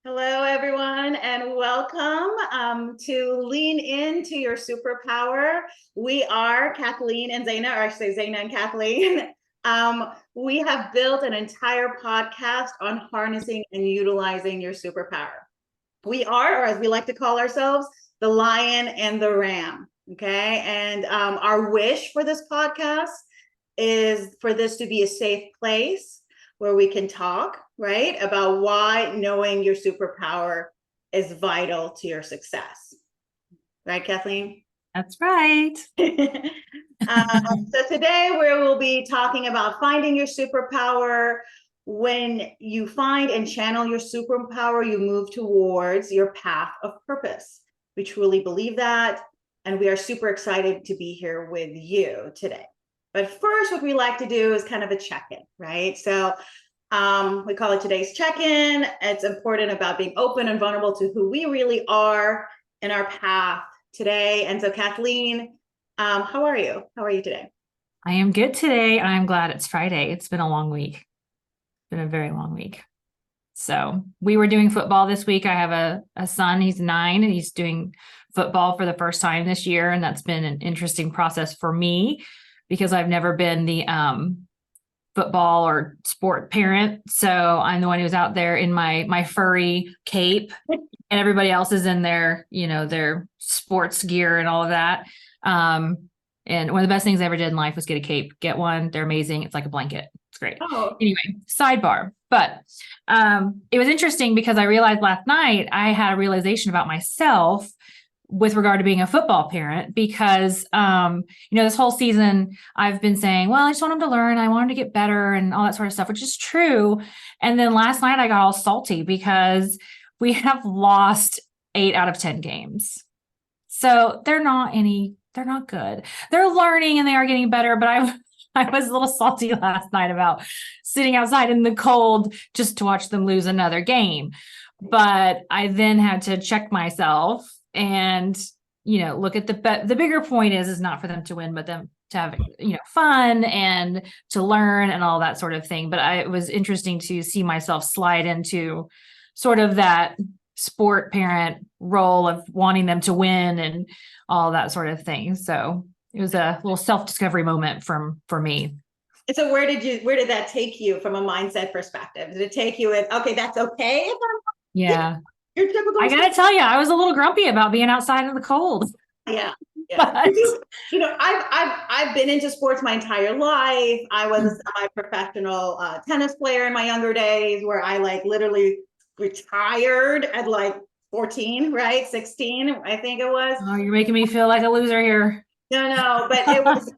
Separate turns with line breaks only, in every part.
Hello, everyone, and welcome to Lean Into Your Superpower. We are Kathleen and Zaina, or I should say Zaina and Kathleen. We have built an entire podcast on harnessing and utilizing your superpower. We are, or as we like to call ourselves, the lion and the ram. Okay. And our wish for this podcast is for this to be a safe place where we can talk, right, about why knowing your superpower is vital to your success. Right, Kathleen?
That's right.
So today we will be talking about finding your superpower. When you find and channel your superpower, you move towards your path of purpose. We truly believe that, and we are super excited to be here with you today. But first, what we like to do is kind of a check-in, right? So we call it today's check-in. It's important about being open and vulnerable to who we really are in our path today. And so Kathleen, how are you? How are you today?
I am good today. I'm glad it's Friday. It's been a long week. It's been a very long week. So we were doing football this week. I have a son, he's 9, and he's doing football for the first time this year. And that's been an interesting process for me because I've never been the football or sport parent. So I'm the one who's out there in my furry cape, and everybody else is in their, their sports gear and all of that. And one of the best things I ever did in life was get a cape. Get one. They're amazing. It's like a blanket. It's great.
Oh.
Anyway, sidebar. But it was interesting because I realized last night I had a realization about myself with regard to being a football parent, because, this whole season I've been saying, well, I just want him to learn. I want him to get better and all that sort of stuff, which is true. And then last night I got all salty because we have lost 8 out of 10 games. So they're not good. They're learning and they are getting better. But I was a little salty last night about sitting outside in the cold just to watch them lose another game. But I then had to check myself and, look at the bigger point is not for them to win, but them to have, fun and to learn and all that sort of thing. But it was interesting to see myself slide into sort of that sport parent role of wanting them to win and all that sort of thing. So it was a little self-discovery moment for me.
And so where did that take you from a mindset perspective? Did it take you in, okay, that's okay if I'm
Yeah.
your typical
I gotta tell you, I was a little grumpy about being outside in the cold.
Yeah.
But,
I've been into sports my entire life. I was a semi-professional tennis player in my younger days, where I literally retired at 14, right? 16, I think it was.
oh, you're making me feel like a loser here.
No, but it was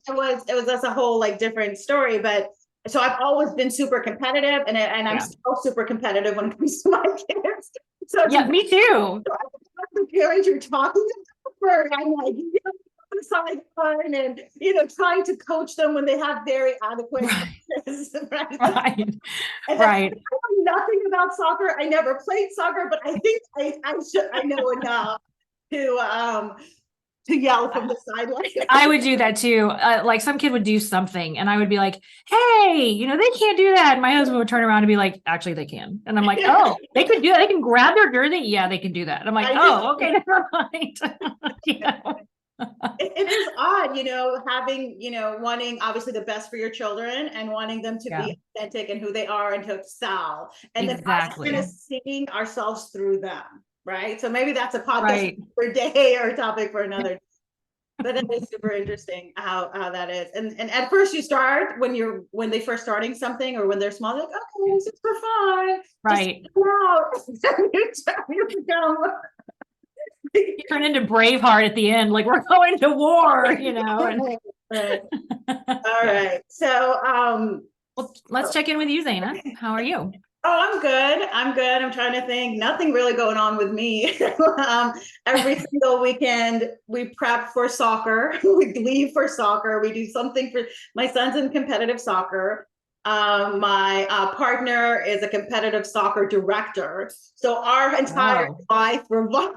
that's a whole different story. But so I've always been super competitive, and I'm still super competitive when it comes to my kids. So
yeah, me too.
The parents you're talking to, I'm like, sideline and trying to coach them when they have very adequate practice, right?
Right.
I know nothing about soccer. I never played soccer, but I think I know enough to yell from the sideline.
I would do that too. Like some kid would do something and I would be like, hey, they can't do that. And my husband would turn around and be like, actually they can. And I'm like, oh, they could do that. They can grab their jersey. Yeah, they can do that. And I'm like, oh, okay, never mind.
It is odd, having, wanting obviously the best for your children and wanting them to be authentic and who they are and to excel. And then us kind of seeing ourselves through them. Right. So maybe that's a podcast for a day or a topic for another day. But it is super interesting how that is. And at first you start when they first starting something or when they're small, like, okay, this is for fun.
Right.
You
turn into Braveheart at the end, like we're going to war, And...
All right. So
well, let's check in with you, Zaina. How are you?
Oh, I'm good. I'm trying to think. Nothing really going on with me. Every single weekend, we prep for soccer. We leave for soccer. We do something for my son's in competitive soccer. My partner is a competitive soccer director. So our entire life revolves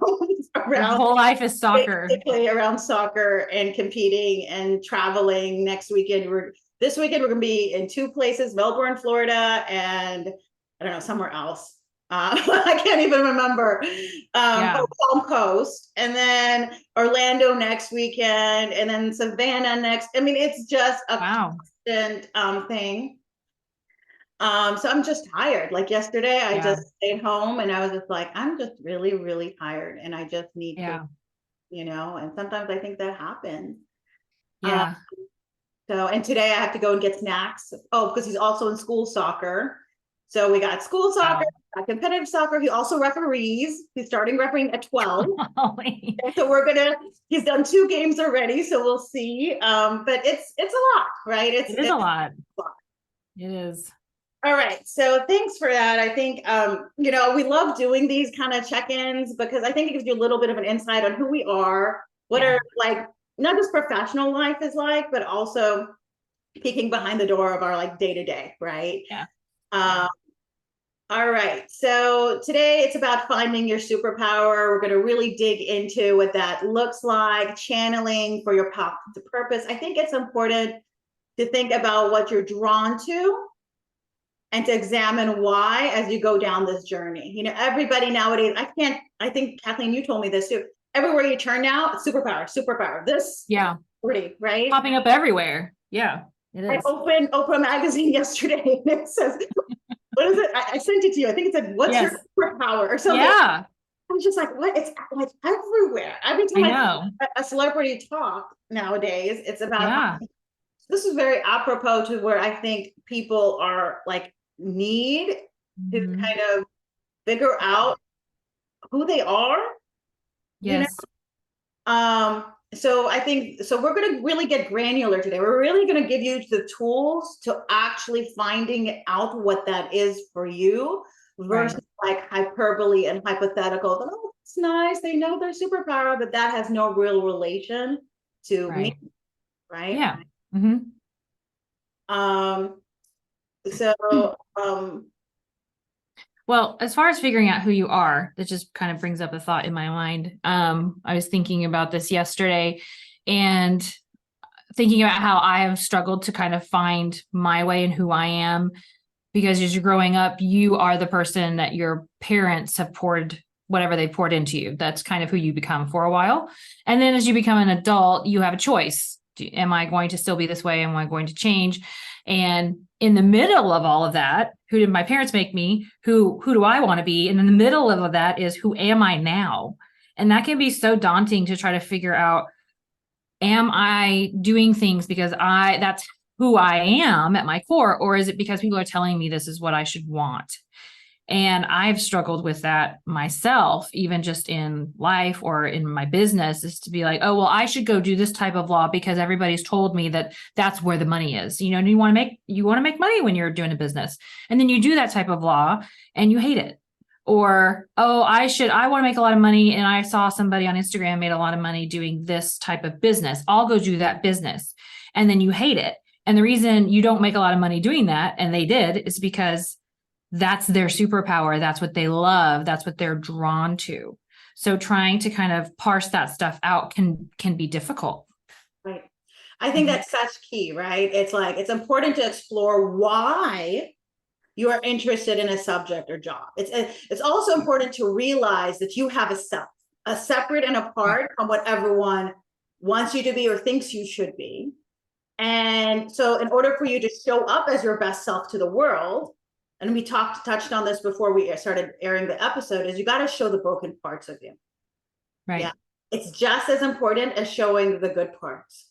around.
Our whole life is soccer.
Basically around soccer and competing and traveling. This weekend we're going to be in 2 places: Melbourne, Florida, and I don't know, somewhere else. I can't even remember.
Yeah.
Palm Coast, and then Orlando next weekend, and then Savannah next. I mean, it's just a
Wow.
constant thing. So I'm just tired. Like yesterday, I
Yeah.
just stayed home and I was just like, I'm just really, really tired, and I just need to,
Yeah.
and sometimes I think that happens. Um,
Yeah.
so, and today I have to go and get snacks. Oh, because he's also in school soccer. So we got school soccer,
Wow.
got competitive soccer. He also referees. He's starting refereeing at 12.
Golly.
And so he's done 2 games already. So we'll see. But it's a lot, right?
It is a lot. It is.
All right. So thanks for that. I think, we love doing these kind of check-ins because I think it gives you a little bit of an insight on who we are, what
Yeah.
are like, not just professional life is like, but also peeking behind the door of our like day to day, right?
Yeah.
Um, all right. So today it's about finding your superpower. We're going to really dig into what that looks like, channeling for your path to purpose. I think it's important to think about what you're drawn to and to examine why as you go down this journey. Everybody nowadays, I think Kathleen, you told me this too. Everywhere you turn now, it's superpower, superpower. This
Yeah.
pretty, right?
Popping up everywhere. Yeah. It
I
is.
opened Oprah magazine yesterday and it says, what is it? I sent it to you. I think it said, what's your
Yes.
superpower or something.
Yeah.
I was just like, what? It's like everywhere. Every
I
time
know.
a celebrity talk nowadays, it's about
Yeah.
this is very apropos to where I think people are like need to
Mhm.
kind of figure out who they are, you know.
Yes.
So I think so we're going to really get granular today. We're really going to give you the tools to actually finding out what that is for you versus like hyperbole and hypothetical. Oh, it's nice. They know their superpower, but that has no real relation to me,
Right.
right?
Yeah. Hmm.
Um, so
Well, as far as figuring out who you are, that just kind of brings up a thought in my mind. I was thinking about this yesterday and thinking about how I have struggled to kind of find my way and who I am. Because as you're growing up, you are the person that your parents have poured whatever they poured into you. That's kind of who you become for a while. And then as you become an adult, you have a choice. Am I going to still be this way? Am I going to change? And in the middle of all of that, who did my parents make me? Who do I want to be? And in the middle of that is who am I now? And that can be so daunting to try to figure out, am I doing things because that's who I am at my core, or is it because people are telling me this is what I should want? And I've struggled with that myself, even just in life or in my business, is to be like, oh, well, I should go do this type of law because everybody's told me that that's where the money is. And you want to make money when you're doing a business. And then you do that type of law and you hate it. Or, oh, I want to make a lot of money. And I saw somebody on Instagram made a lot of money doing this type of business. I'll go do that business. And then you hate it. And the reason you don't make a lot of money doing that, and they did, is because that's their superpower. That's what they love. That's what they're drawn to. So trying to kind of parse that stuff out can be difficult.
right. I think that's such key, right? It's like it's important to explore why you are interested in a subject or job. It's also important to realize that you have a self, a separate and apart from what everyone wants you to be or thinks you should be. And so in order for you to show up as your best self to the world, and we touched on this before we started airing the episode, is you got to show the broken parts of you.
Right.
Yeah. It's just as important as showing the good parts.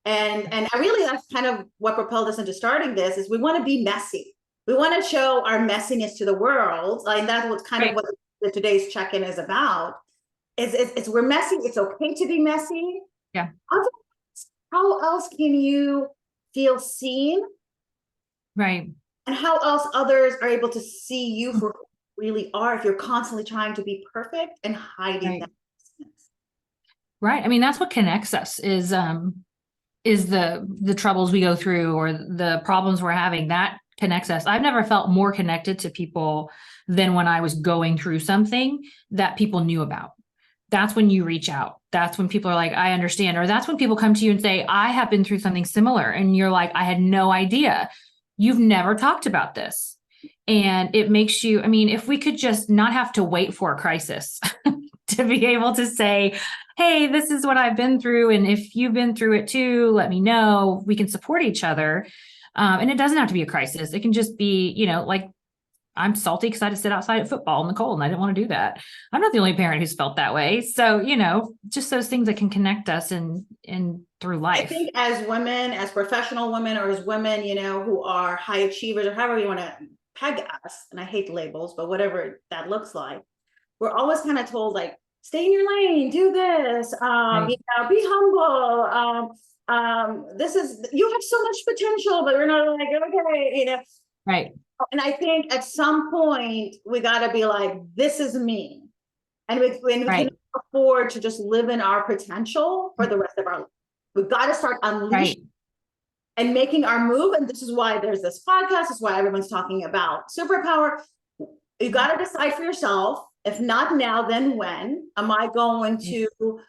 And I really, that's kind of what propelled us into starting this, is we want to be messy. We want to show our messiness to the world. Like that's what's kind of what today's check-in is about. It's we're messy. It's okay to be messy.
Yeah.
How else can you feel seen?
Right.
And how else others are able to see you for who you really are if you're constantly trying to be perfect and hiding that.
Right. I mean, that's what connects us is the troubles we go through or the problems we're having. That connects us. I've never felt more connected to people than when I was going through something that people knew about. That's when you reach out. That's when people are like, I understand. Or that's when people come to you and say, I have been through something similar. And you're like, I had no idea. You've never talked about this. And it makes you, I mean, if we could just not have to wait for a crisis to be able to say, hey, this is what I've been through. And if you've been through it too, let me know. We can support each other. And it doesn't have to be a crisis. It can just be, like, I'm salty because I had to sit outside at football in the cold and I didn't want to do that. I'm not the only parent who's felt that way. So, just those things that can connect us and through life.
I think as women, as professional women, or as women, who are high achievers, or however you want to peg us, and I hate labels, but whatever that looks like, we're always kind of told, like, stay in your lane, do this,
Right.
be humble. This is, you have so much potential, but we're not like, okay,
Right.
And I think at some point we got to be like, this is me. And we
Right.
can afford to just live in our potential for the rest of our life. We've got to start unleashing and making our move. And this is why there's this podcast. This is why everyone's talking about superpower. You got to decide for yourself. If not now, then when am I going to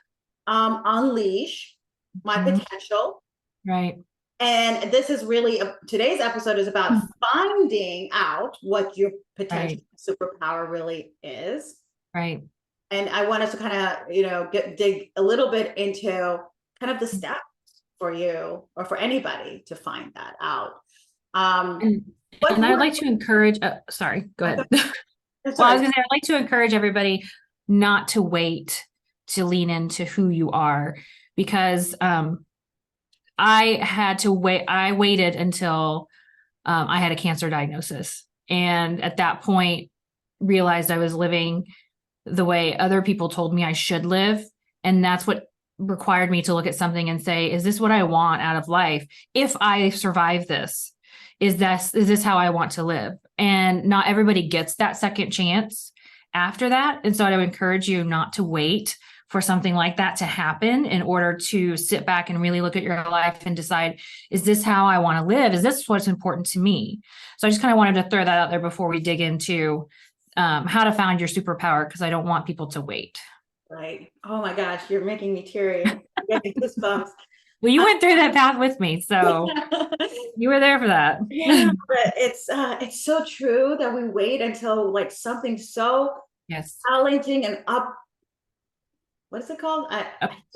unleash my potential?
Right.
And this is really, today's episode is about finding out what your potential superpower really is.
Right.
And I want us to kind of, dig a little bit into kind of the steps for you or for anybody to find that out.
And I'd like to encourage, sorry, go ahead. Well, I was going to say, I'd like to encourage everybody not to wait to lean into who you are, because I had to wait. I waited until I had a cancer diagnosis. And at that point, realized I was living the way other people told me I should live. And that's what required me to look at something and say, is this what I want out of life? If I survive this, is this how I want to live? And not everybody gets that second chance after that. And so I would encourage you not to wait for something like that to happen in order to sit back and really look at your life and decide, is this how I want to live? Is this what's important to me? So I just kind of wanted to throw that out there before we dig into how to find your superpower, because I don't want people to wait.
Right. Oh my gosh, you're making me teary. I'm getting goosebumps.
Well, you went through that path with me, so you were there for that.
Yeah, but it's so true that we wait until like something so challenging and what is it called?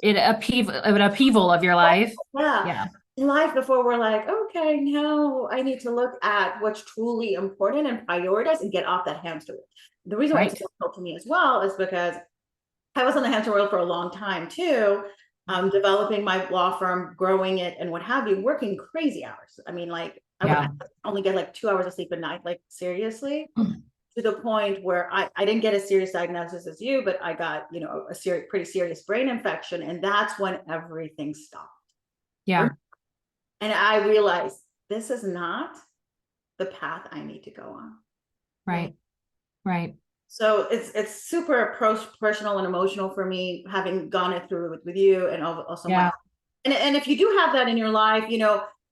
An upheaval of your life.
Yeah. In life, before we're like, okay, now I need to look at what's truly important and prioritize and get off that hamster wheel. The reason why it's difficult to me as well is because I was on the hamster wheel for a long time too, developing my law firm, growing it and what have you, working crazy hours. I mean, like I would only get like 2 hours of sleep a night, like seriously. To the point where I didn't get a serious diagnosis as you, but I got, a pretty serious brain infection. And that's when everything stopped.
Yeah.
And I realized this is not the path I need to go on.
Right.
So it's super personal and emotional for me, having gone it through with you and also and if you do have that in your life,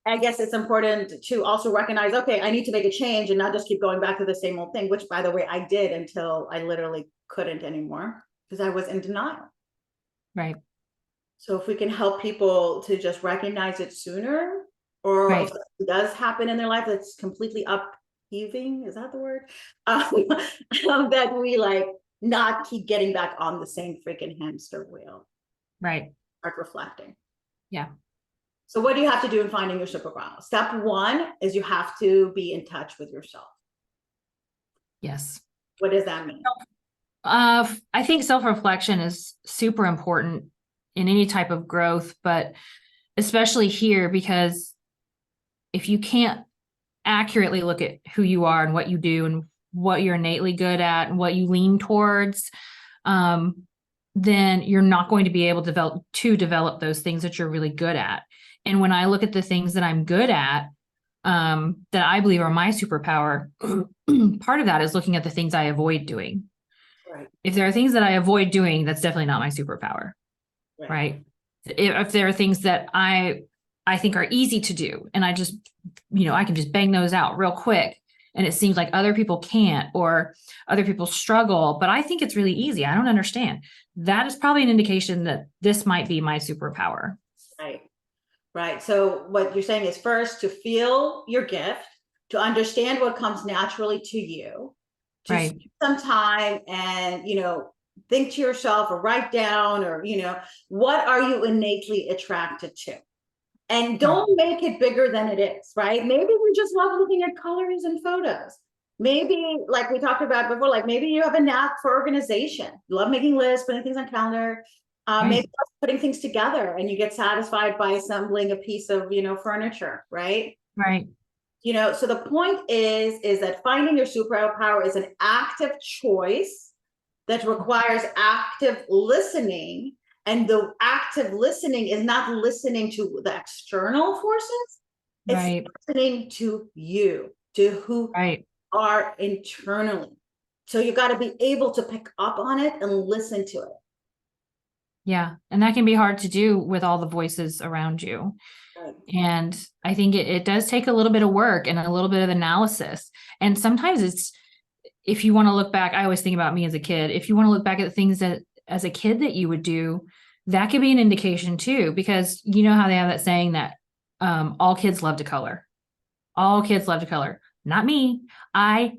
I guess it's important to also recognize, okay, I need to make a change and not just keep going back to the same old thing, which by the way, I did until I literally couldn't anymore because I was in denial.
Right.
So if we can help people to just recognize it sooner, or if it does happen in their life, that's completely upheaving. Is that the word? That we like not keep getting back on the same freaking hamster wheel.
Right.
Start reflecting.
Yeah.
So what do you have to do in finding your superpower? Step one is you have to be in touch with yourself.
Yes.
What does that mean?
I think self-reflection is super important in any type of growth, but especially here, because if you can't accurately look at who you are and what you do and what you're innately good at and what you lean towards, then you're not going to be able to develop those things that you're really good at. And when I look at the things that I'm good at, that I believe are my superpower, part of that is looking at the things I avoid doing.
Right.
If there are things that I avoid doing, that's definitely not my superpower. Right. If there are things that I think are easy to do and I just, I can just bang those out real quick, and it seems like other people can't, or other people struggle, but I think it's really easy. I don't understand. That is probably an indication that this might be my superpower.
Right. So what you're saying is, first, to feel your gift, to understand what comes naturally to you, to
Right.
spend some time and, think to yourself or write down, or, what are you innately attracted to? And don't make it bigger than it is, right? Maybe we just love looking at colors and photos. Maybe, like we talked about before, like maybe you have a knack for organization. You love making lists, putting things on calendar, maybe putting things together, and you get satisfied by assembling a piece of, furniture, right?
Right.
So the point is that finding your superpower is an active choice that requires active listening. And the active listening is not listening to the external forces.
Right.
It's listening to you, to who
Right.
are internally. So you got to be able to pick up on it and listen to it.
Yeah. And that can be hard to do with all the voices around you.
Right.
And I think it does take a little bit of work and a little bit of analysis. And sometimes if you want to look back, I always think about me as a kid. If you want to look back at the things that as a kid that you would do, that could be an indication too, because you know how they have that saying that all kids love to color. All kids love to color. Not me. I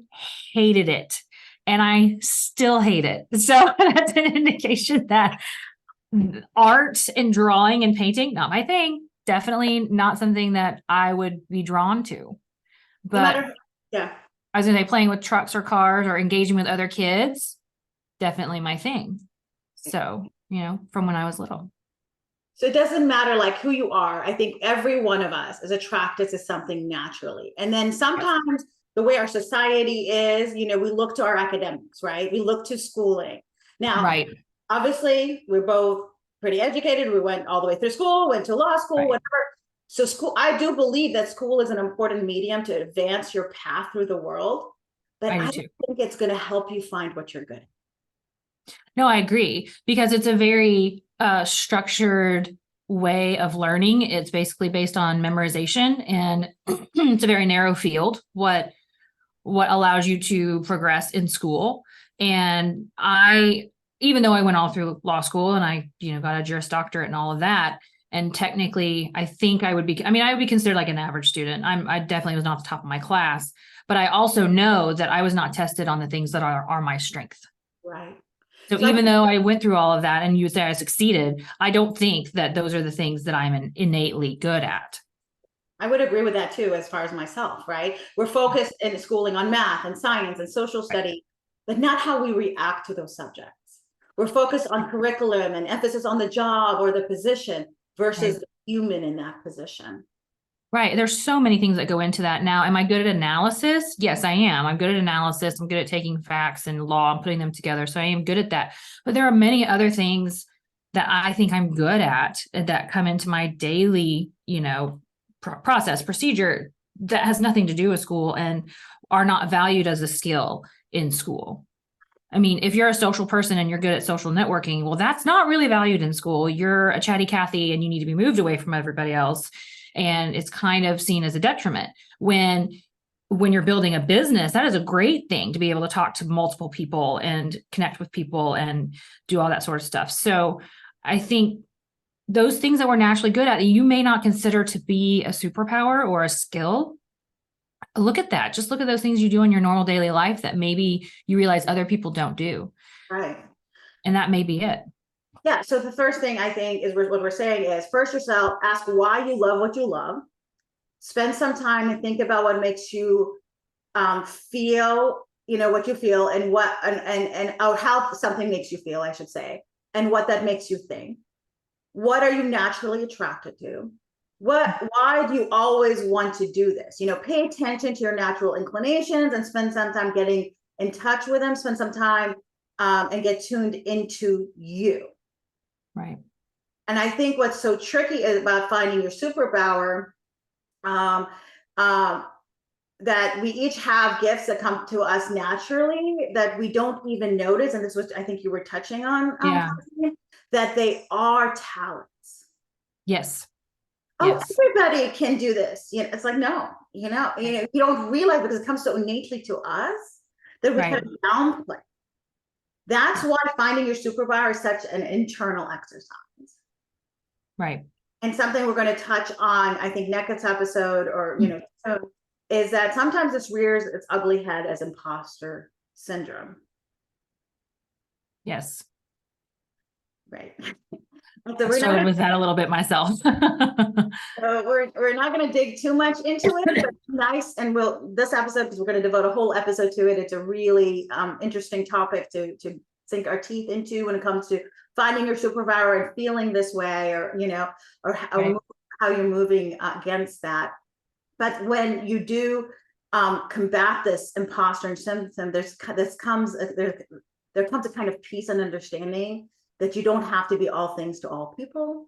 hated it. And I still hate it. So that's an indication that art and drawing and painting, not my thing. Definitely not something that I would be drawn to. But
yeah.
I was going to say playing with trucks or cars or engaging with other kids, definitely my thing. So, from when I was little.
So it doesn't matter like who you are. I think every one of us is attracted to something naturally. And then sometimes the way our society is, we look to our academics, right? We look to schooling. Now,
right.
Obviously, we're both pretty educated. We went all the way through school, went to law school, whatever. So school, I do believe that school is an important medium to advance your path through the world. But I don't think it's going to help you find what you're good at.
No, I agree, because it's a very structured way of learning. It's basically based on memorization, and it's a very narrow field, what allows you to progress in school. And even though I went all through law school and I, got a Juris Doctorate and all of that, and technically I think I would be considered like an average student. I definitely was not the top of my class, but I also know that I was not tested on the things that are my strength.
Right.
So even though I went through all of that and you say I succeeded, I don't think that those are the things that I'm innately good at.
I would agree with that too, as far as myself, right? We're focused in schooling on math and science and social study, but not how we react to those subjects. We're focused on curriculum and emphasis on the job or the position versus the human in that position.
Right. There's so many things that go into that. Now, am I good at analysis? Yes, I am. I'm good at analysis. I'm good at taking facts and law and putting them together. So I am good at that. But there are many other things that I think I'm good at that come into my daily, process, procedure that has nothing to do with school and are not valued as a skill in school. I mean, if you're a social person and you're good at social networking, well, that's not really valued in school. You're a chatty Cathy and you need to be moved away from everybody else. And it's kind of seen as a detriment. When you're building a business, that is a great thing to be able to talk to multiple people and connect with people and do all that sort of stuff. So I think those things that we're naturally good at, you may not consider to be a superpower or a skill. Look at that. Just look at those things you do in your normal daily life that maybe you realize other people don't do.
Right.
And that may be it.
Yeah. So the first thing I think is what we're saying is first yourself, ask why you love what you love. Spend some time and think about what makes you feel, what you feel and what and how something makes you feel, I should say, and what that makes you think. What are you naturally attracted to? Why do you always want to do this? Pay attention to your natural inclinations and spend some time getting in touch with them, spend some time and get tuned into you.
Right.
And I think what's so tricky about finding your superpower, that we each have gifts that come to us naturally that we don't even notice. And this was, I think you were touching on, that they are talents.
Yes.
Oh, everybody can do this. It's like, no, you don't realize because it comes so innately to us that we kind of downplay. That's why finding your superpower is such an internal exercise.
Right.
And something we're going to touch on, I think, next episode or, soon, is that sometimes this rears its ugly head as imposter syndrome.
Yes.
Right.
I struggled with that a little bit myself.
We're not going to dig too much into it, but it's nice. And this episode, because we're going to devote a whole episode to it. It's a really interesting topic to sink our teeth into when it comes to finding your superpower and feeling this way, or or how you're moving against that. But when you do combat this imposter syndrome, there comes a kind of peace and understanding that you don't have to be all things to all people.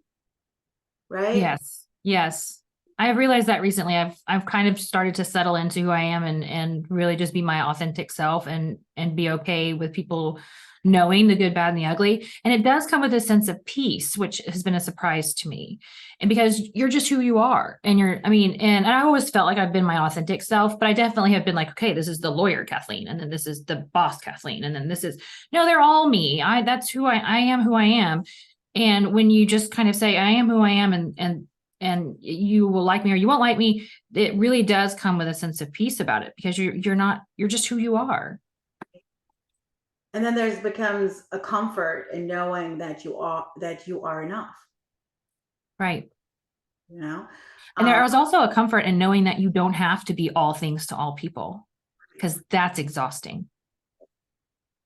Right?
Yes. Yes. I've realized that recently. I've kind of started to settle into who I am and really just be my authentic self and be okay with people knowing the good, bad, and the ugly. And it does come with a sense of peace, which has been a surprise to me. And because you're just who you are. And and I always felt like I've been my authentic self, but I definitely have been like, okay, this is the lawyer Kathleen, and then this is the boss Kathleen, and then this is, no, they're all me. That's who I am, who I am. And when you just kind of say, I am who I am, and you will like me or you won't like me, it really does come with a sense of peace about it, because you're just who you are.
And then becomes a comfort in knowing that you are enough.
Right.
And
there was also a comfort in knowing that you don't have to be all things to all people, because that's exhausting.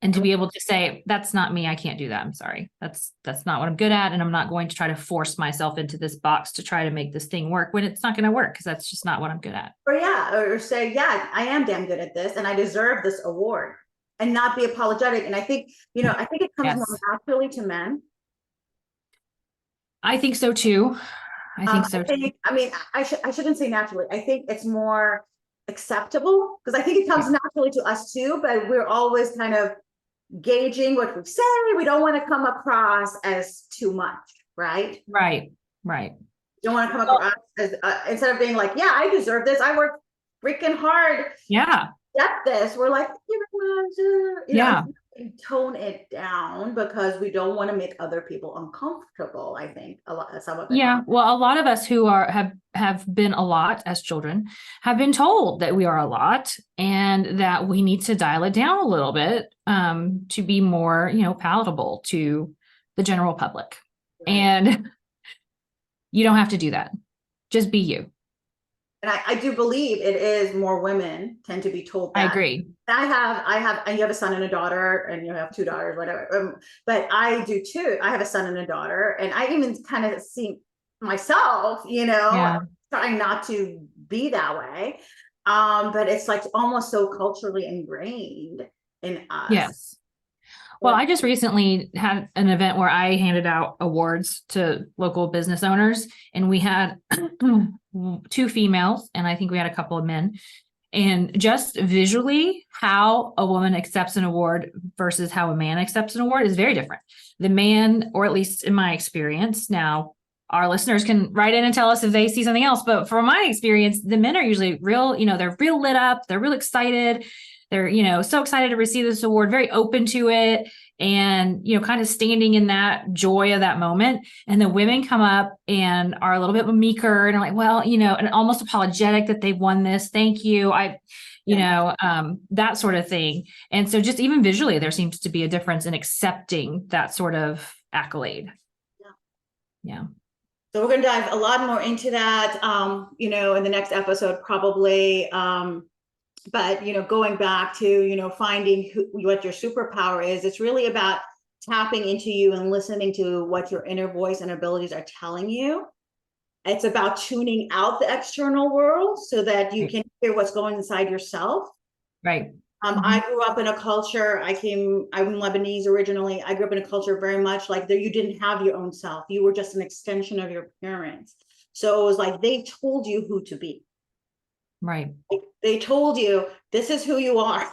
And to be able to say, that's not me, I can't do that, I'm sorry. That's not what I'm good at. And I'm not going to try to force myself into this box to try to make this thing work when it's not going to work, because that's just not what I'm good at.
Or say, yeah, I am damn good at this and I deserve this award, and not be apologetic. And I think, it comes more naturally to men.
I think so too. I
shouldn't say naturally. I think it's more acceptable, because I think it comes naturally to us too, but we're always kind of gauging what we say. We don't want to come across as too much, right?
Right.
You don't want to come across as instead of being like, yeah, I deserve this, I work freaking hard.
Yeah.
Get this. We're like, tone it down, because we don't want to make other people uncomfortable. I think some of it.
Yeah. Well, a lot of us who have been a lot as children have been told that we are a lot, and that we need to dial it down a little bit to be more, palatable to the general public. Right. And you don't have to do that. Just be you.
And I do believe it is more women tend to be told that.
I agree.
And you have a son and a daughter, and you have two daughters, whatever. But I do too. I have a son and a daughter, and I even kind of see myself, trying not to be that way. But it's like almost so culturally ingrained in us.
Yes. Well, I just recently had an event where I handed out awards to local business owners, and we had 2 females, and I think we had a couple of men. And just visually, how a woman accepts an award versus how a man accepts an award is very different. The man, or at least in my experience, now our listeners can write in and tell us if they see something else, but from my experience, the men are usually real, they're real lit up, they're real excited. They're, so excited to receive this award, very open to it, and, kind of standing in that joy of that moment. And the women come up and are a little bit meeker and are like, well, and almost apologetic that they've won this. Thank you. That sort of thing. And so just even visually, there seems to be a difference in accepting that sort of accolade. Yeah.
So we're going to dive a lot more into that, in the next episode, probably. But, going back to, finding what your superpower is, it's really about tapping into you and listening to what your inner voice and abilities are telling you. It's about tuning out the external world so that you can hear what's going inside yourself.
Right.
I grew up in a culture, I'm Lebanese originally. I grew up in a culture very much like that. You didn't have your own self. You were just an extension of your parents. So it was like, they told you who to be.
Right.
They told you this is who you are.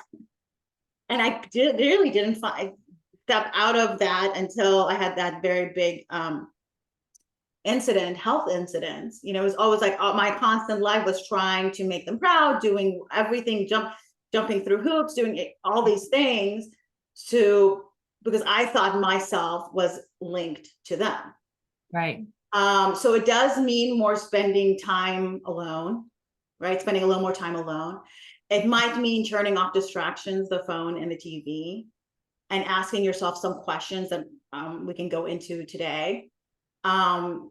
And I really didn't step out of that until I had that very big health incident. It was always like my constant life was trying to make them proud, doing everything, jumping through hoops, doing all these things because I thought myself was linked to them.
Right.
So it does mean more spending time alone. right? Spending a little more time alone. It might mean turning off distractions, the phone and the TV, and asking yourself some questions that we can go into today. And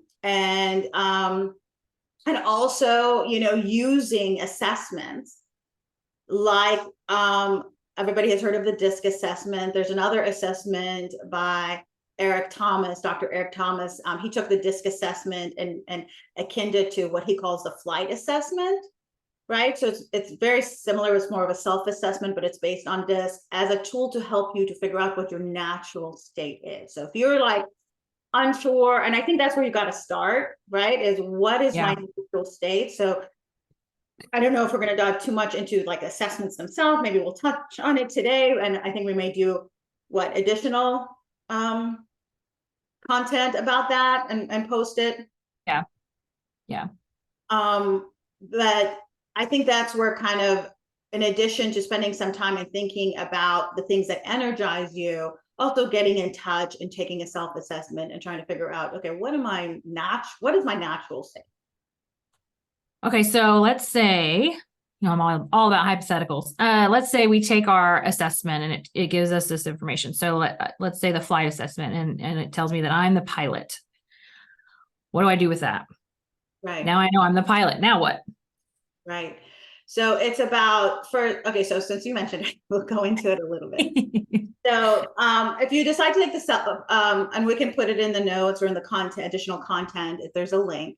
also, using assessments like everybody has heard of the DISC assessment. There's another assessment by Dr. Eric Thomas. He took the DISC assessment and akin it to what he calls the flight assessment, right? So it's very similar. It's more of a self-assessment, but it's based on DISC as a tool to help you to figure out what your natural state is. So if you're like unsure, and I think that's where you got to start, right? Is what is my natural state? So I don't know if we're going to dive too much into like assessments themselves. Maybe we'll touch on it today. And I think we may do additional content about that and post it.
Yeah. Yeah.
But I think that's where kind of, in addition to spending some time and thinking about the things that energize you, also getting in touch and taking a self-assessment and trying to figure out, okay, what is my natural state?
Okay, so let's say, I'm all about hypotheticals. Let's say we take our assessment and it gives us this information. So let's say the flight assessment and it tells me that I'm the pilot. What do I do with that?
Right.
Now I know I'm the pilot. Now what?
Right. So it's about okay, so since you mentioned it, we'll go into it a little bit. So if you decide to take this up, and we can put it in the notes or in the additional content, if there's a link.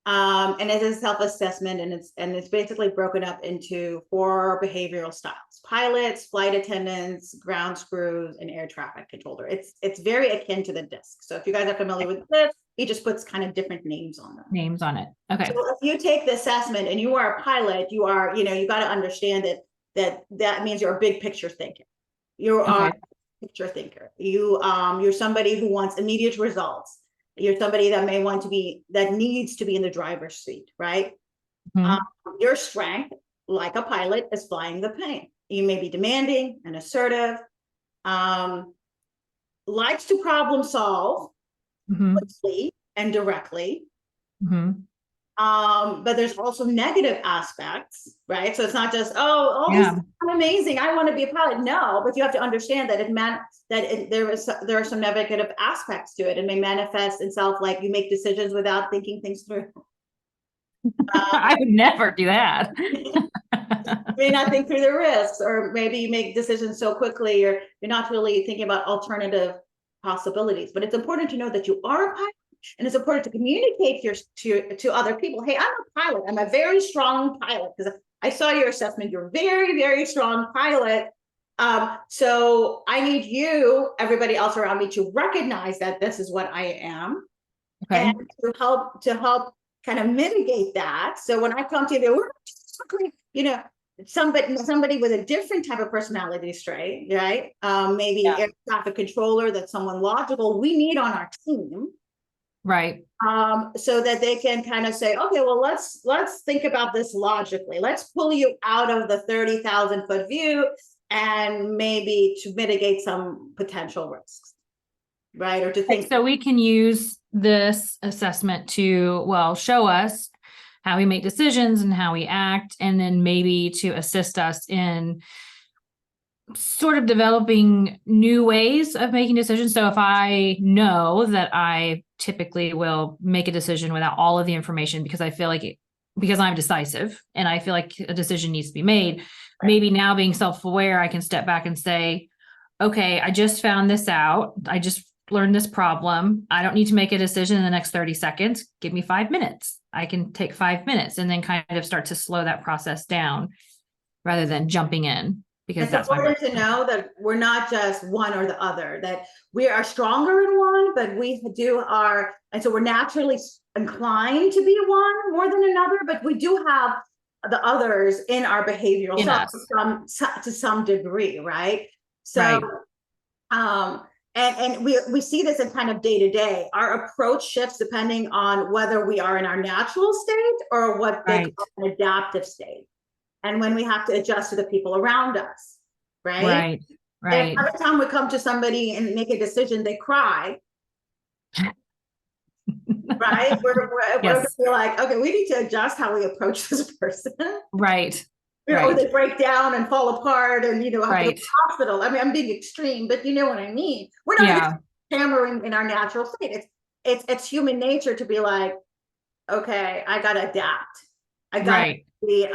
And it is self-assessment, and it's basically broken up into 4 behavioral styles: pilots, flight attendants, ground crews, and air traffic controller. It's very akin to the DISC. So if you guys are familiar with this, he just puts kind of different names on them.
Names on it. Okay. So
if you take the assessment and you are a pilot, you are, you got to understand that means you're a big picture thinker. You are a picture thinker. You're somebody who wants immediate results. You're somebody that needs to be in the driver's seat, right? Mm-hmm. Your strength, like a pilot, is flying the plane. You may be demanding and assertive, likes to problem solve quickly and directly. Mm-hmm. But there's also negative aspects, right? So it's not just, this is amazing, I want to be a pilot. No, but you have to understand that there are some negative aspects to it. It may manifest itself like you make decisions without thinking things through.
I would never do that.
You may not think through the risks, or maybe you make decisions so quickly, or you're not really thinking about alternative possibilities. But it's important to know that you are a pilot. And it's important to communicate to other people, hey, I'm a pilot. I'm a very strong pilot, because I saw your assessment. You're a very, very strong pilot. So I need everybody else around me, to recognize that this is what I am, and to help kind of mitigate that. So when I come to you, somebody with a different type of personality trait, right? Maybe air traffic controller, that's someone logical we need on our team.
Right.
So that they can kind of say, okay, well, let's think about this logically. Let's pull you out of the 30,000 foot view, and maybe to mitigate some potential risks, right? Or to think.
So we can use this assessment to, show us how we make decisions and how we act, and then maybe to assist us in sort of developing new ways of making decisions. So if I know that I typically will make a decision without all of the information, because I feel like because I'm decisive and I feel like a decision needs to be made, maybe now being self-aware, I can step back and say, okay, I just found this out. I just learned this problem. I don't need to make a decision in the next 30 seconds. Give me 5 minutes. I can take 5 minutes and then kind of start to slow that process down rather than jumping in. Because
it's important to know that we're not just one or the other, that we are stronger in one, but and so we're naturally inclined to be one more than another, but we do have the others in our behavioral self to some degree, right? So, and we see this in kind of day to day. Our approach shifts depending on whether we are in our natural state or what they call an adaptive state. And when we have to adjust to the people around us, right? Right. And every time we come to somebody and make a decision, they cry. right? We're
Yes.
like, okay, we need to adjust how we approach this person.
Right.
Or
Right.
they break down and fall apart and, have to go to
Right.
the hospital. I mean, I'm being extreme, but you know what I mean? We're not
Yeah.
hammering in our natural state. It's human nature to be like, okay, I gotta adapt. I gotta
Right.
be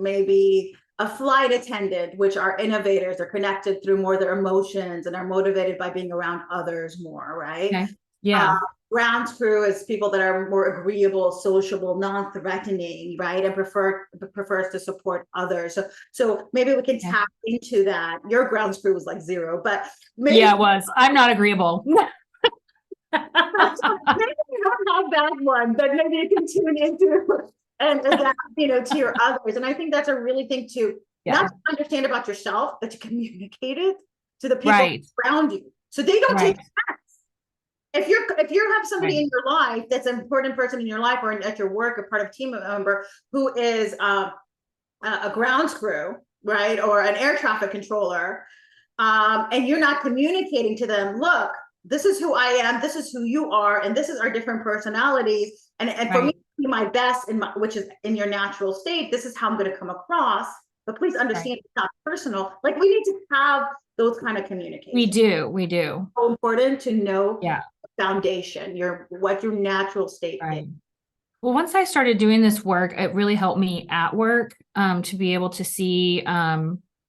maybe a flight attendant, which are innovators, are connected through more their emotions and are motivated by being around others more, right?
Okay. Yeah.
Ground crew is people that are more agreeable, sociable, non-threatening, right? And prefers to support others. So maybe we can
Yeah.
tap into that. Your ground crew was like 0, but maybe
Yeah, it was. I'm not agreeable.
maybe you don't have that one, but maybe you can tune into and adapt, to your others. And I think that's a really thing to
Yeah.
not to understand about yourself, but to communicate it to the people
Right.
around you, so they don't take
Right.
offense. If you have somebody
Right.
in your life that's an important person in your life, or at your work, or part of a team member who is a ground crew, right, or an air traffic controller, and you're not communicating to them, look, this is who I am, this is who you are, and this is our different personalities, and for me
Right.
to be my best which is in your natural state, this is how I'm going to come across, but please understand
Right.
it's not personal. Like, we need to have those kind of communications.
We do. We do.
So important to know
Yeah.
foundation, what your natural state is.
Right. Well, once I started doing this work, it really helped me at work to be able to see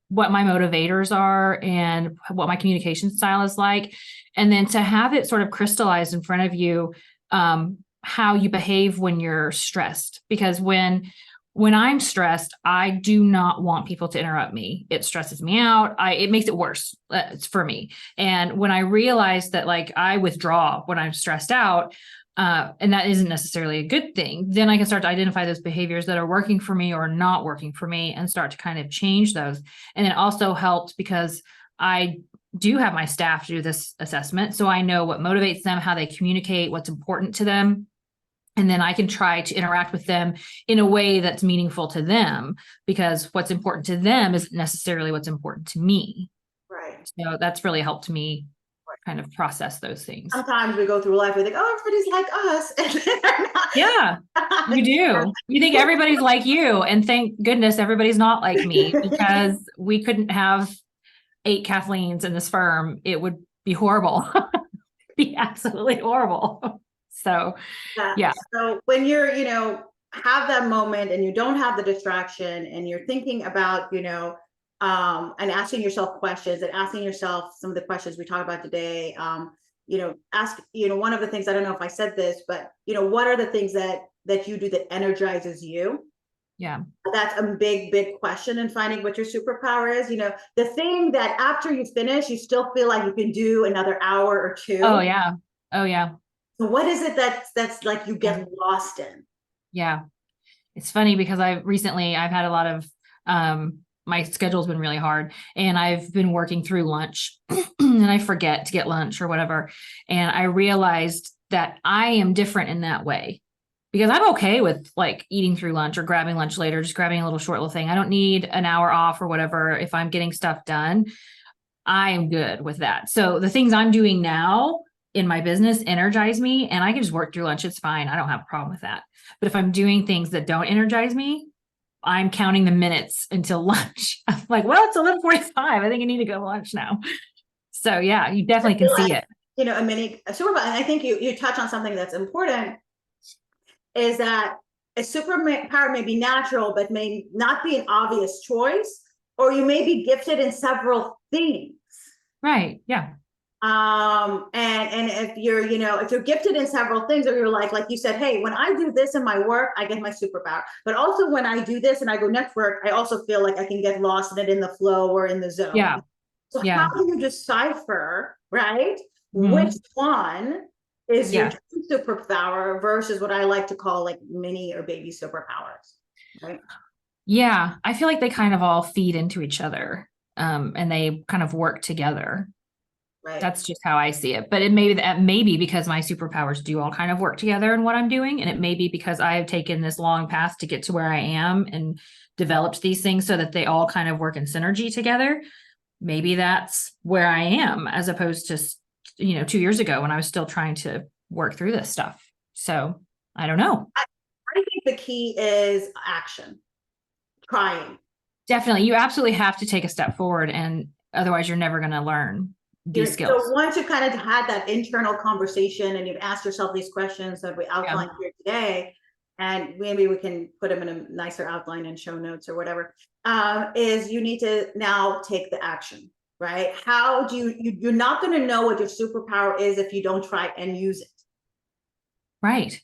what my motivators are and what my communication style is like. And then to have it sort of crystallized in front of you, how you behave when you're stressed. Because when I'm stressed, I do not want people to interrupt me. It stresses me out. It makes it worse for me. And when I realized that, like, I withdraw when I'm stressed out, and that isn't necessarily a good thing, then I can start to identify those behaviors that are working for me or not working for me and start to kind of change those. And it also helped because I do have my staff do this assessment. So I know what motivates them, how they communicate, what's important to them. And then I can try to interact with them in a way that's meaningful to them, because what's important to them isn't necessarily what's important to me.
Right.
So that's really helped me kind of process those things.
Sometimes we go through life, we think, oh, everybody's like us. And they're not.
Yeah, you do. You think everybody's like you, and thank goodness everybody's not like me, because we couldn't have 8 Kathleens in this firm. It would be horrible. Be absolutely horrible. So, yeah.
So when you're, have that moment and you don't have the distraction and you're thinking about, and asking yourself questions and asking yourself some of the questions we talked about today, ask, one of the things, I don't know if I said this, but, what are the things that you do that energizes you?
Yeah.
That's a big, big question in finding what your superpower is. The thing that after you finish, you still feel like you can do another hour or 2.
Oh, yeah. Oh, yeah.
So what is it that's like you get lost in?
Yeah. It's funny because I've had a lot of, my schedule's been really hard, and I've been working through lunch and I forget to get lunch or whatever. And I realized that I am different in that way, because I'm okay with like eating through lunch or grabbing lunch later, just grabbing a short little thing. I don't need an hour off or whatever. If I'm getting stuff done, I am good with that. So the things I'm doing now in my business energize me, and I can just work through lunch. It's fine. I don't have a problem with that. But if I'm doing things that don't energize me, I'm counting the minutes until lunch. I'm like, well, it's 11:45. I think I need to go to lunch now. So yeah, you definitely can see it.
A mini superpower. And I think you touch on something that's important, is that a superpower may be natural, but may not be an obvious choice, or you may be gifted in several things.
Right. Yeah.
And if you're, if you're gifted in several things, or you're like you said, hey, when I do this in my work, I get my superpower. But also when I do this and I go network, I also feel like I can get lost in it, in the flow or in the zone.
Yeah.
So how do you decipher, right?
Mm-hmm.
Which one is your superpower versus what I like to call like mini or baby superpowers, right?
Yeah. I feel like they kind of all feed into each other, and they kind of work together.
Right.
That's just how I see it. But it may be because my superpowers do all kind of work together in what I'm doing. And it may be because I have taken this long path to get to where I am and developed these things so that they all kind of work in synergy together. Maybe that's where I am, as opposed to, 2 years ago when I was still trying to work through this stuff. So I don't know.
I think the key is action, trying.
Definitely. You absolutely have to take a step forward, and otherwise you're never going to learn these skills.
So once you kind of had that internal conversation and you've asked yourself these questions that we outlined here today, and maybe we can put them in a nicer outline and show notes or whatever, is you need to now take the action, right? How do you're not going to know what your superpower is if you don't try and use it.
Right.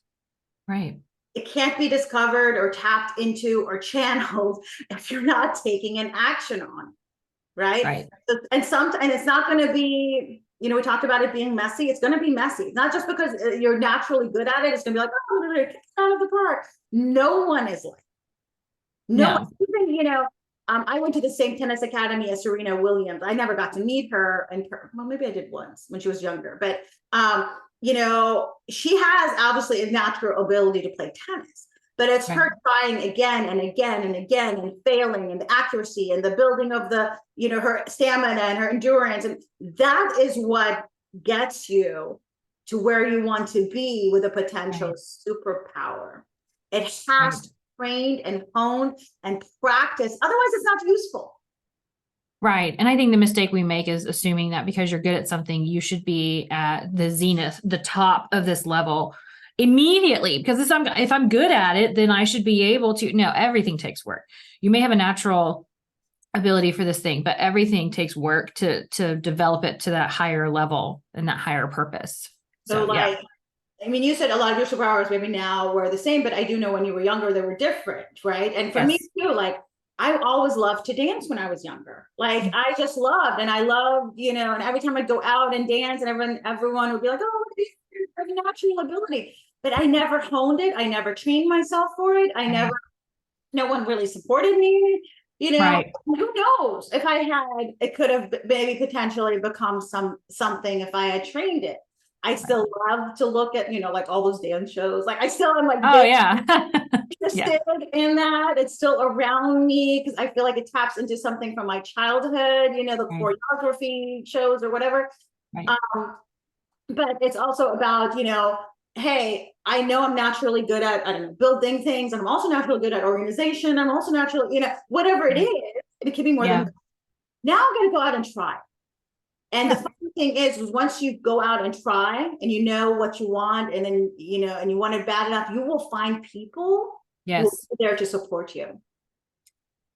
Right.
It can't be discovered or tapped into or channeled if you're not taking an action on it, right?
Right.
And it's not going to be, you know, we talked about it being messy. It's going to be messy. It's not just because you're naturally good at it. It's going to be like, oh, it's out of the park. No one is like, no. Even, you know, I went to the same tennis academy as Serena Williams. I never got to meet her, and well, maybe I did once when she was younger, but you know, she has obviously a natural ability to play tennis, but it's her trying again and again and again and failing, and the accuracy and the building of the, you know, her stamina and her endurance. And that is what gets you to where you want to be with a potential superpower. It has to be trained and honed and practiced. Otherwise, it's not useful.
Right. And I think the mistake we make is assuming that because you're good at something, you should be at the zenith, the top of this level immediately. Because if I'm good at it, then I should be able to. No, everything takes work. You may have a natural ability for this thing, but everything takes work to develop it to that higher level and that higher purpose.
So like, I mean, you said a lot of your superpowers maybe now were the same, but I do know when you were younger, they were different, right? And for me too, like, I always loved to dance when I was younger. Like I just loved, and I loved, you know, and every time I'd go out and dance, and everyone would be like, oh, you have a natural ability. But I never honed it. I never trained myself for it. No one really supported me, you know. Who knows if I had, it could have maybe potentially become something if I had trained it. I still love to look at, you know, like all those dance shows. Like I still am like,
oh yeah,
interested in that. It's still around me because I feel like it taps into something from my childhood, you know, the choreography shows or whatever. But it's also about, you know, hey, I know I'm naturally good at, I don't know, building things, and I'm also naturally good at organization. I'm also naturally, you know, whatever it is, it can be more than. Now I'm going to go out and try. And the funny thing is once you go out and try and you know what you want, and then, you know, and you want it bad enough, you will find people who are there to support you.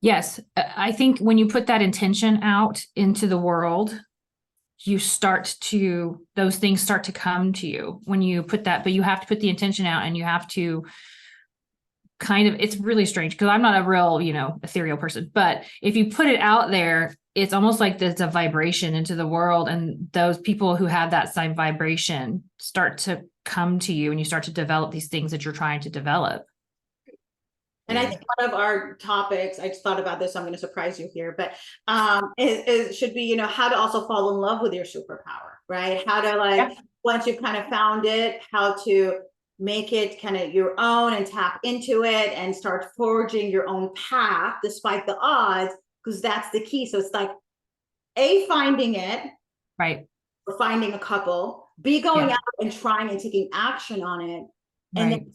Yes. I think when you put that intention out into the world, those things start to come to you when you put that, but you have to put the intention out, and you have to it's really strange because I'm not a real, you know, ethereal person, but if you put it out there, it's almost like there's a vibration into the world, and those people who have that same vibration start to come to you, and you start to develop these things that you're trying to develop.
And I think one of our topics, I just thought about this, so I'm going to surprise you here, but it should be, you know, how to also fall in love with your superpower, right? How to like, once you've kind of found it, how to make it kind of your own and tap into it and start forging your own path despite the odds, because that's the key. So it's like finding it, or finding a couple, going out and trying and taking action on it, and then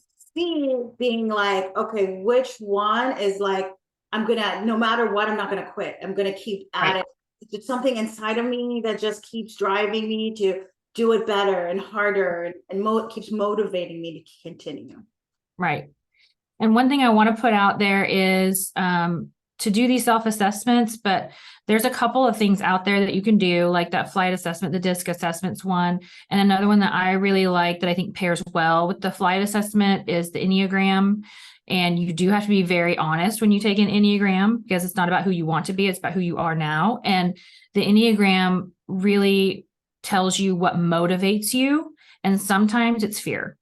being like, okay, which one is like, I'm gonna, no matter what, I'm not gonna quit. I'm gonna keep at it. It's something inside of me that just keeps driving me to do it better and harder, and keeps motivating me to continue. Right.
And one thing I want to put out there is to do these self-assessments, but there's a couple of things out there that you can do, like that flight assessment, the DISC assessments one. And another one that I really like that I think pairs well with the flight assessment is the Enneagram. And you do have to be very honest when you take an Enneagram, because it's not about who you want to be, it's about who you are now. And the Enneagram really tells you what motivates you. And sometimes it's fear.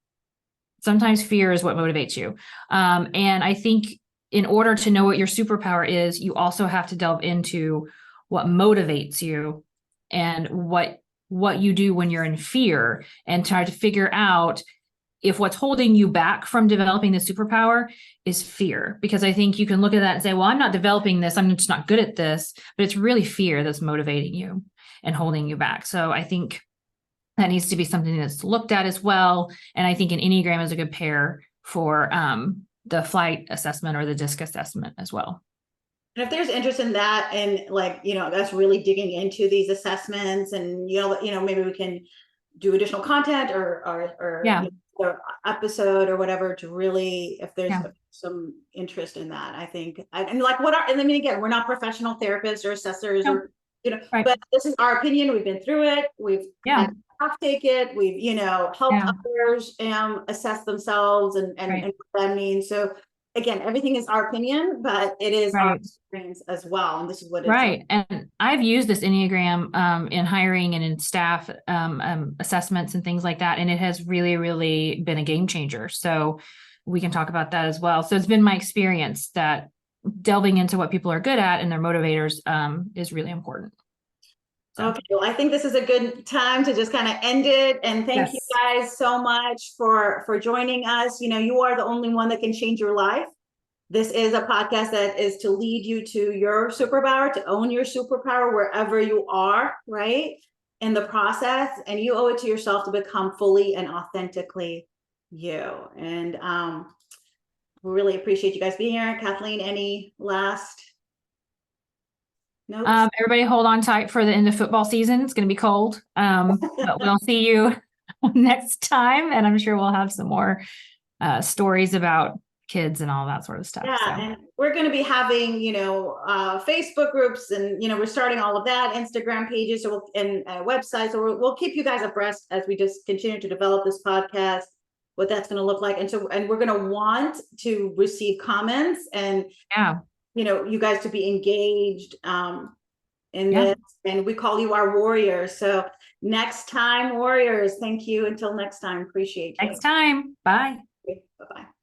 Sometimes fear is what motivates you. And I think in order to know what your superpower is, you also have to delve into what motivates you and what you do when you're in fear, and try to figure out if what's holding you back from developing the superpower is fear. Because I think you can look at that and say, well, I'm not developing this, I'm just not good at this, but it's really fear that's motivating you and holding you back. So I think that needs to be something that's looked at as well. And I think an Enneagram is a good pair for the flight assessment or the DISC assessment as well.
And if there's interest in that, and like, that's really digging into these assessments, and maybe we can do additional content or
Yeah.
or episode or whatever, to really, if there's some interest in that, I think. And like, and I mean, again, we're not professional therapists or assessors, or
Right.
but this is our opinion. We've been through it. We've had to take it. We've helped others assess themselves and what that means. So again, everything is our opinion, but it is our experience as well. And this is what it's
right. And I've used this Enneagram in hiring and in staff assessments and things like that. And it has really, really been a game changer. So we can talk about that as well. So it's been my experience that delving into what people are good at and their motivators is really important. So.
Okay, well, I think this is a good time to just kind of end it. And thank you guys so much for joining us. You are the only one that can change your life. This is a podcast that is to lead you to your superpower, to own your superpower wherever you are, right, in the process. And you owe it to yourself to become fully and authentically you. And we really appreciate you guys being here. Kathleen, any last notes?
Everybody hold on tight for the end of football season. It's going to be cold, but we'll see you next time. And I'm sure we'll have some more stories about kids and all that sort of stuff.
Yeah, so. And we're going to be having, Facebook groups, and, we're starting all of that, Instagram pages, and websites. So we'll keep you guys abreast as we just continue to develop this podcast, what that's going to look like. And we're going to want to receive comments and, you guys to be engaged in this. And we call you our warriors. So next time, warriors, thank you. Until next time, appreciate you.
Next time. Bye.
Bye-bye.